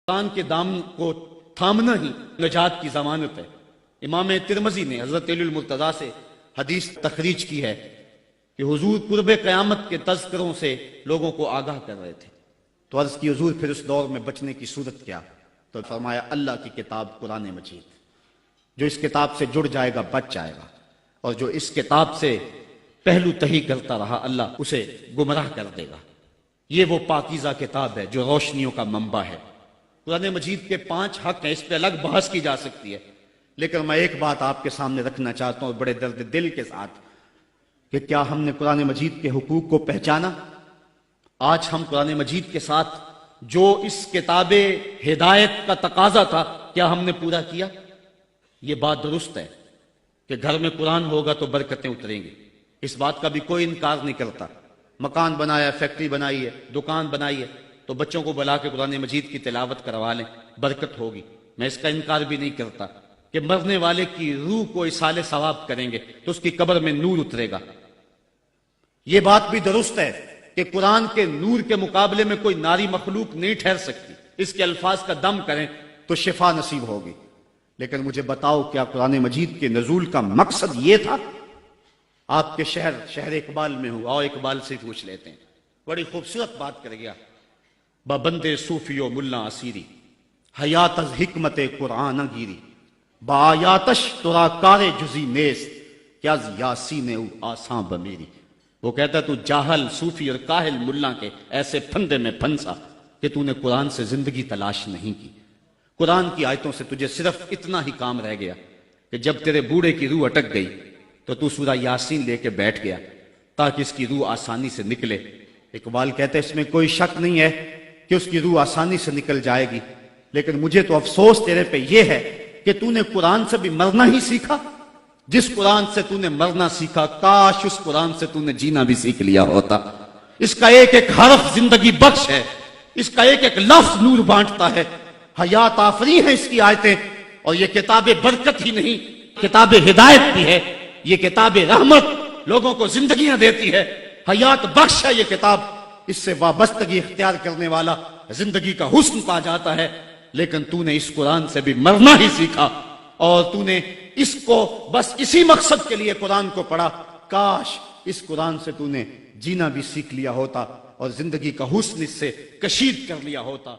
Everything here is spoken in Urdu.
قرآن کے دامن کو تھامنا ہی نجات کی ضمانت ہے۔ امام ترمذی نے حضرت علی المرتضیٰ سے حدیث تخریج کی ہے کہ حضور قرب قیامت کے تذکروں سے لوگوں کو آگاہ کر رہے تھے، تو عرض کی حضور پھر اس دور میں بچنے کی صورت کیا؟ تو فرمایا اللہ کی کتاب قرآن مجید، جو اس کتاب سے جڑ جائے گا بچ جائے گا، اور جو اس کتاب سے پہلو تہی کرتا رہا اللہ اسے گمراہ کر دے گا۔ یہ وہ پاکیزہ کتاب ہے جو روشنیوں کا منبع ہے۔ قرآن مجید کے 5 حق ہیں، اس پہ الگ بحث کی جا سکتی ہے، لیکن میں ایک بات آپ کے سامنے رکھنا چاہتا ہوں بڑے درد دل کے ساتھ، کہ کیا ہم نے قرآن مجید کے حقوق کو پہچانا؟ آج ہم قرآن مجید کے ساتھ جو اس کتاب ہدایت کا تقاضا تھا کیا ہم نے پورا کیا؟ یہ بات درست ہے کہ گھر میں قرآن ہوگا تو برکتیں اتریں گی، اس بات کا بھی کوئی انکار نہیں کرتا۔ مکان بنایا، فیکٹری بنائی ہے، دکان بنائی ہے، تو بچوں کو بلا کے قرآن مجید کی تلاوت کروا لیں، برکت ہوگی۔ میں اس کا انکار بھی نہیں کرتا کہ مرنے والے کی روح کو اصالہ ثواب کریں گے تو اس کی قبر میں نور اترے گا۔ یہ بات بھی درست ہے کہ قرآن کے نور کے مقابلے میں کوئی ناری مخلوق نہیں ٹھہر سکتی، اس کے الفاظ کا دم کریں تو شفا نصیب ہوگی۔ لیکن مجھے بتاؤ، کیا قرآن مجید کے نزول کا مقصد یہ تھا؟ آپ کے شہر اقبال میں ہوں، آؤ اقبال سے پوچھ لیتے ہیں، بڑی خوبصورت بات کر گیا۔ بندے صوفی و ملا اسیری حیات از حکمت قرآن گیری، بآیاتش ترا کار جزی نیست کیا از یاسین او آساں بمیری۔ وہ کہتا تو جاہل صوفی اور کاہل ملا کے ایسے پھندے میں پھنسا کہ تو نے قرآن سے زندگی تلاش نہیں کی۔ قرآن کی آیتوں سے تجھے صرف اتنا ہی کام رہ گیا کہ جب تیرے بوڑھے کی روح اٹک گئی تو سورہ یاسین لے کے بیٹھ گیا تاکہ اس کی روح آسانی سے نکلے۔ اقبال کہتے اس میں کوئی شک نہیں ہے کہ اس کی روح آسانی سے نکل جائے گی، لیکن مجھے تو افسوس تیرے پہ یہ ہے کہ تو نے قرآن سے بھی مرنا ہی سیکھا۔ جس قرآن سے تو نے مرنا سیکھا، کاش اس قرآن سے تو نے جینا بھی سیکھ لیا ہوتا۔ اس کا ایک ایک حرف زندگی بخش ہے، اس کا ایک ایک لفظ نور بانٹتا ہے، حیات آفری ہیں اس کی آیتیں، اور یہ کتاب برکت ہی نہیں، کتاب ہدایت بھی ہے، یہ کتاب رحمت لوگوں کو زندگیاں دیتی ہے، حیات بخش ہے یہ کتاب۔ اس سے وابستگی اختیار کرنے والا زندگی کا حسن پا جاتا ہے۔ لیکن تو نے اس قرآن سے بھی مرنا ہی سیکھا، اور تو نے اس کو بس اسی مقصد کے لیے قرآن کو پڑھا۔ کاش اس قرآن سے تو نے جینا بھی سیکھ لیا ہوتا اور زندگی کا حسن اس سے کشید کر لیا ہوتا۔